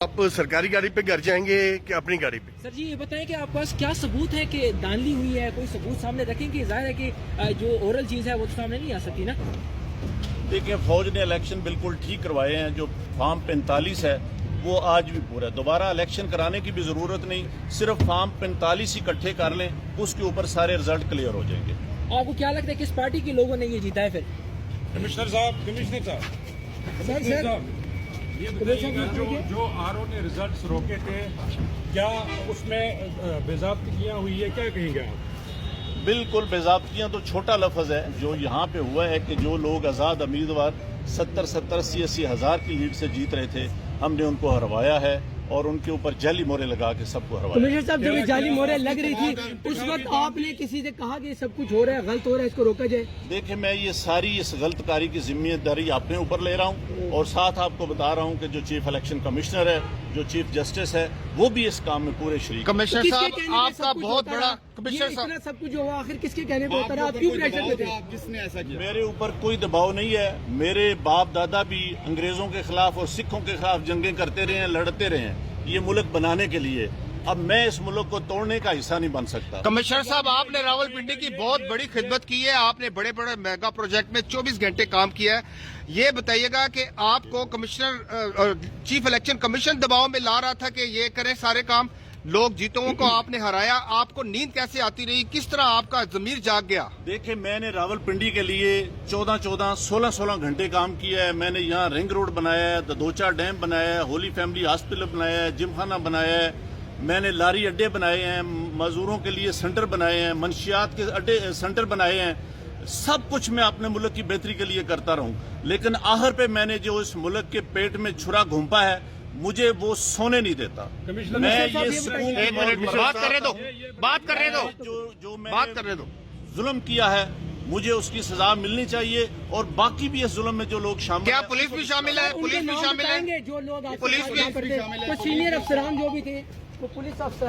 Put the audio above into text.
آپ سرکاری گاڑی پہ گھر جائیں گے کہ اپنی گاڑی پہ؟ سر جی یہ بتائیں کہ آپ پاس کیا ثبوت ہے کہ دھاندلی ہوئی ہے؟ کوئی ثبوت سامنے رکھیں کہ ظاہر ہے کہ جو اورل چیز ہے وہ تو سامنے نہیں آ سکتی نا. دیکھیں فوج نے الیکشن بالکل ٹھیک کروائے ہیں. جو فارم 45 ہے وہ آج بھی پورا ہے. دوبارہ الیکشن کرانے کی بھی ضرورت نہیں. صرف فارم 45 ہی اکٹھے کر لیں, اس کے اوپر سارے رزلٹ کلیئر ہو جائیں گے. آپ کو کیا لگتا ہے کس پارٹی کے لوگوں نے یہ جیتا ہے پھر؟ کمشنر صاحب یہ بتائیے گا جو آر او نے ریزلٹس روکے تھے کیا اس میں بے ضابطگیاں ہوئی ہے, کیا کہیں گے آپ؟ بالکل بے ضابطگیاں تو چھوٹا لفظ ہے. جو یہاں پہ ہوا ہے کہ جو لوگ آزاد امیدوار 70-80 ہزار کی لیڈ سے جیت رہے تھے, ہم نے ان کو ہروایا ہے اور ان کے اوپر جعلی مورے لگا کے سب کو ہروایا. کمشنر صاحب جب جعلی مورے لگ رہی تھی اس وقت آپ نے کسی سے کہا کہ یہ سب کچھ ہو رہا ہے, غلط ہو رہا ہے, اس کو روکا جائے؟ دیکھیں میں یہ ساری اس غلط کاری کی ذمہ داری اپنے اوپر لے رہا ہوں اور ساتھ آپ کو بتا رہا ہوں کہ جو چیف الیکشن کمشنر ہے, جو چیف جسٹس ہے, وہ بھی اس کام میں پورے شریک. کمشنر صاحب آپ کا بہت بڑا کمشنر صاحب سب کچھ ہوا آخر کس کے کہنے پہ ہوتا رہا؟ آپ کیوں پریشر میں تھے؟ جس نے ایسا کیا میرے اوپر کوئی دباؤ نہیں ہے. میرے باپ دادا بھی انگریزوں کے خلاف اور سکھوں کے خلاف جنگیں کرتے رہے ہیں, لڑتے رہے ہیں یہ ملک بنانے کے لیے. اب میں اس ملک کو توڑنے کا حصہ نہیں بن سکتا. کمشنر صاحب آپ نے راولپنڈی کی بہت بڑی خدمت کی ہے, آپ نے بڑے بڑے میگا پروجیکٹ میں 24 گھنٹے کام کیا ہے. یہ بتائیے گا کہ آپ کو کمشنر چیف الیکشن کمیشن دباؤ میں لا رہا تھا کہ یہ کرے سارے کام, لوگ جیتوں کو آپ نے ہرایا, آپ کو نیند کیسے آتی رہی, کس طرح آپ کا ضمیر جاگ گیا؟ دیکھیں میں نے راولپنڈی کے لیے 16 گھنٹے کام کیا ہے. میں نے یہاں رنگ روڈ بنایا ہے, ددوچا ڈیم بنایا ہے, ہولی فیملی ہاسپٹل بنایا ہے, جم خانہ بنایا ہے, میں نے لاری اڈے بنائے ہیں, مزدوروں کے لیے سینٹر بنائے ہیں, منشیات کے اڈے سینٹر بنائے ہیں. سب کچھ میں اپنے ملک کی بہتری کے لیے کرتا رہوں, لیکن آخر پہ میں نے جو اس ملک کے پیٹ میں چھرا گھونپا ہے مجھے وہ سونے نہیں دیتا. میں یہ بات کرنے دو. ظلم کیا ہے مجھے اس کی سزا ملنی چاہیے, اور باقی بھی اس ظلم میں جو لوگ شامل کیا ہیں. پولیس بھی شامل ہے؟ پولیس بھی شامل ہے؟ جو لوگ پولیس بھی سینئر افسران جو بھی تھے وہ پولیس افسر